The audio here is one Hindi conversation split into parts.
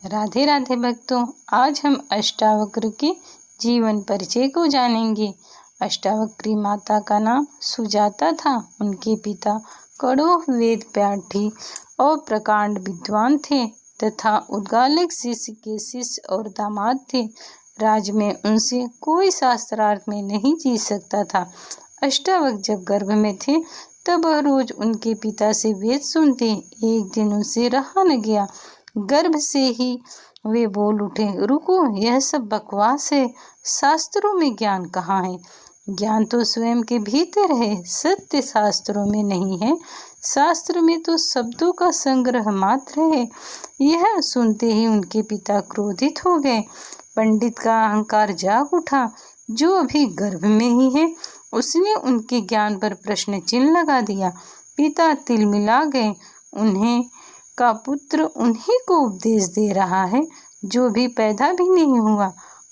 राधे राधे भक्तों, आज हम अष्टावक्र के जीवन परिचय को जानेंगे। अष्टावक्री माता का नाम सुजाता था। उनके पिता कड़ोह वेद पाठी और प्रकांड विद्वान थे तथा उद्गालक शिष्य के शिष्य और दामाद थे। राज में उनसे कोई शास्त्रार्थ में नहीं जीत सकता था। अष्टावक्र जब गर्भ में थे तब वह रोज उनके पिता से वेद सुनते। एक दिन उनसे रहा न गया। गर्भ से ही वे बोल उठे, रुको, यह सब बकवास है। शास्त्रों में ज्ञान कहाँ है? ज्ञान तो स्वयं के भीतर है, सत्य शास्त्रों में नहीं है। शास्त्र में तो शब्दों का संग्रह मात्र है। यह सुनते ही उनके पिता क्रोधित हो गए। पंडित का अहंकार जाग उठा। जो अभी गर्भ में ही है उसने उनके ज्ञान पर प्रश्न चिन्ह लगा दिया। पिता तिलमिला गए। उन्हें का पुत्र उन्हीं को उपदेश दे रहा है जो भी पैदा भी नहीं हुआ।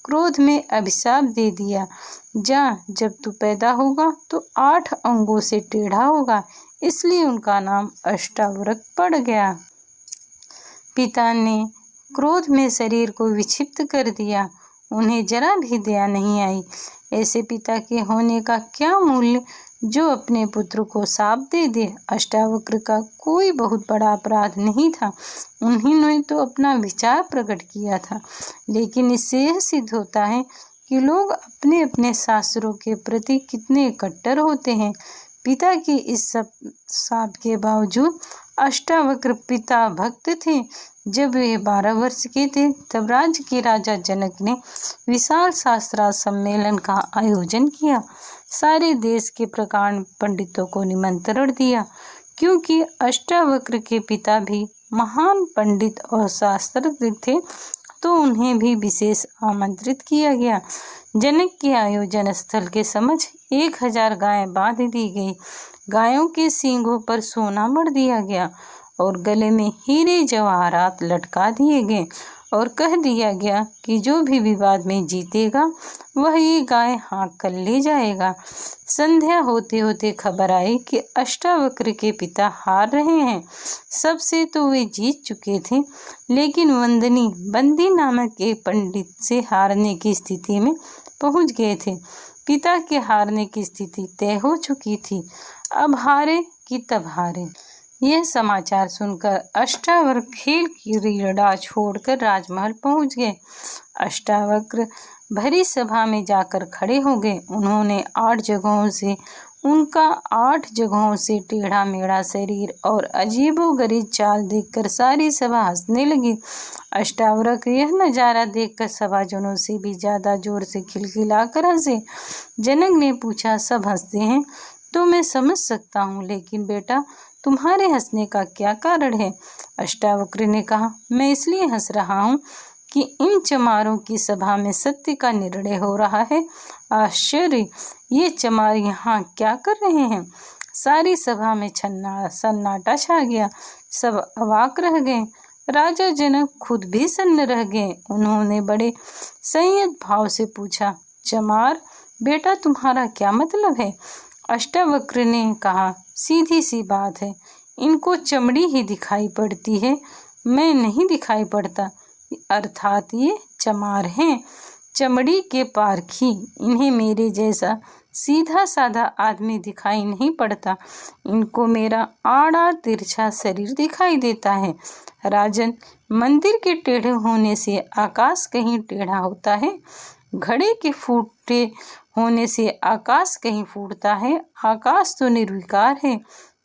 क्रोध में अभिशाप दे दिया, जा, जब तू पैदा होगा तो 8 अंगों से टेढ़ा होगा। इसलिए उनका नाम अष्टावक्र पड़ गया। पिता ने क्रोध में शरीर को विक्षिप्त कर दिया। उन्हें जरा भी दया नहीं आई। ऐसे पिता के होने का क्या मूल्य जो अपने पुत्र को शाप दे दे। अष्टावक्र का कोई बहुत बड़ा अपराध नहीं था। उन्होंने तो अपना विचार प्रकट किया था। लेकिन इससे यह सिद्ध होता है कि लोग अपने अपने शास्त्रों के प्रति कितने कट्टर होते हैं। पिता के इस सब शाप के बावजूद अष्टावक्र पिता भक्त थे। जब वे 12 वर्ष के थे तब राज्य के राजा जनक ने विशाल शास्त्रार्थ सम्मेलन का आयोजन किया। सारे देश के प्रकांड पंडितों को निमंत्रण दिया। क्योंकि अष्टावक्र के पिता भी महान पंडित और शास्त्रज्ञ थे तो उन्हें भी विशेष आमंत्रित किया गया। जनक के आयोजन स्थल के समक्ष 1000 गायें बांध दी गई। गायों के सींगों पर सोना मढ़ दिया गया और गले में हीरे जवाहरात लटका दिए गए और कह दिया गया कि जो भी विवाद में जीतेगा वह ये गाय हाँक कर ले जाएगा। संध्या होते होते खबर आई कि अष्टावक्र के पिता हार रहे हैं। सबसे तो वे जीत चुके थे, लेकिन बंदी नामक एक पंडित से हारने की स्थिति में पहुंच गए थे। पिता के हारने की स्थिति तय हो चुकी थी। अब हारे कि तब हारे। यह समाचार सुनकर अष्टावक्र खेल की क्रीड़ा छोड़कर राजमहल पहुंच गए। अष्टावक्र भरी सभा में जाकर खड़े हो गए। उन्होंने 8 जगहों से टेढ़ा मेढ़ा शरीर और अजीबोगरीब चाल देखकर सारी सभा हंसने लगी। अष्टावक्र यह नजारा देखकर सभाजनों से भी ज्यादा जोर से खिलखिलाकर हंसे। जनक ने पूछा, सब हंसते हैं तो मैं समझ सकता हूँ, लेकिन बेटा तुम्हारे हंसने का क्या कारण है? अष्टावक्र ने कहा, मैं इसलिए हंस रहा हूँ कि इन चमारों की सभा में सत्य का निर्णय हो रहा है। आश्चर्य, ये चमार यहाँ क्या कर रहे हैं? सारी सभा में सन्नाटा छा गया। सब अवाक रह गए। राजा जनक खुद भी सन्न रह गए। उन्होंने बड़े संयत भाव से पूछा, चमार बेटा तुम्हारा क्या मतलब है? अष्टावक्र ने कहा, सीधी सी बात है, इनको चमड़ी ही दिखाई पड़ती है, मैं नहीं दिखाई पड़ता, अर्थात ये चमार हैं, चमड़ी के पारखी। इन्हें मेरे जैसा सीधा साधा आदमी दिखाई नहीं पड़ता। इनको मेरा आड़ा तिरछा शरीर दिखाई देता है। राजन, मंदिर के टेढ़े होने से आकाश कहीं टेढ़ा होता है? घड़े के फूटे होने से आकाश कहीं फूटता है? आकाश तो निर्विकार है।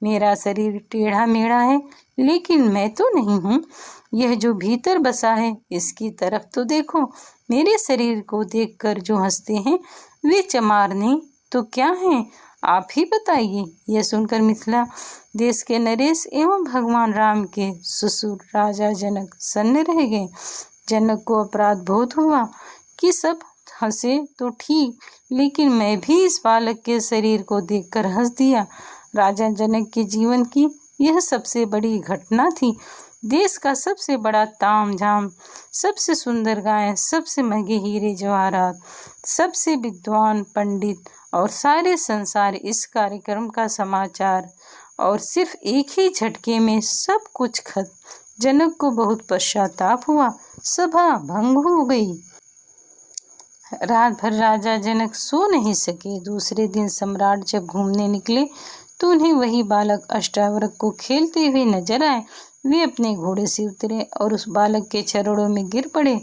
मेरा शरीर टेढ़ा मेढ़ा है, लेकिन मैं तो नहीं हूँ। यह जो भीतर बसा है इसकी तरफ तो देखो। मेरे शरीर को देखकर जो हंसते हैं वे चमार नहीं तो क्या हैं? आप ही बताइए। यह सुनकर मिथिला देश के नरेश एवं भगवान राम के ससुर राजा जनक सन्न रह गए। जनक को अपराध बोध हुआ कि सब हंसे तो ठीक, लेकिन मैं भी इस बालक के शरीर को देखकर हंस दिया। राजा जनक के जीवन की यह सबसे बड़ी घटना थी। देश का सबसे बड़ा तामझाम, सबसे सुंदर गाय, सबसे महंगे हीरे जवाहरात, सबसे विद्वान पंडित और सारे संसार इस कार्यक्रम का समाचार और सिर्फ एक ही झटके में सब कुछ जनक को बहुत पश्चाताप हुआ। सभा भंग हो गई। रात भर राजा जनक सो नहीं सके। दूसरे दिन सम्राट जब घूमने निकले तो उन्हें वही बालक अष्टावक्र को खेलते हुए नजर आए। वे अपने घोड़े से उतरे और उस बालक के चरणों में गिर पड़े।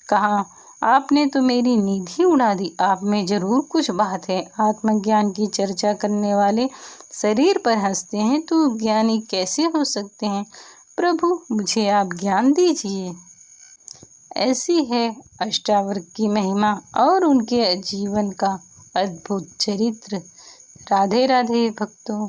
कहा, आपने तो मेरी नींद ही उड़ा दी। आप में जरूर कुछ बात है। आत्मज्ञान की चर्चा करने वाले शरीर पर हंसते हैं तो ज्ञानी कैसे हो सकते हैं? प्रभु, मुझे आप ज्ञान दीजिए। ऐसी है अष्टावक्र की महिमा और उनके जीवन का अद्भुत चरित्र। राधे राधे भक्तों।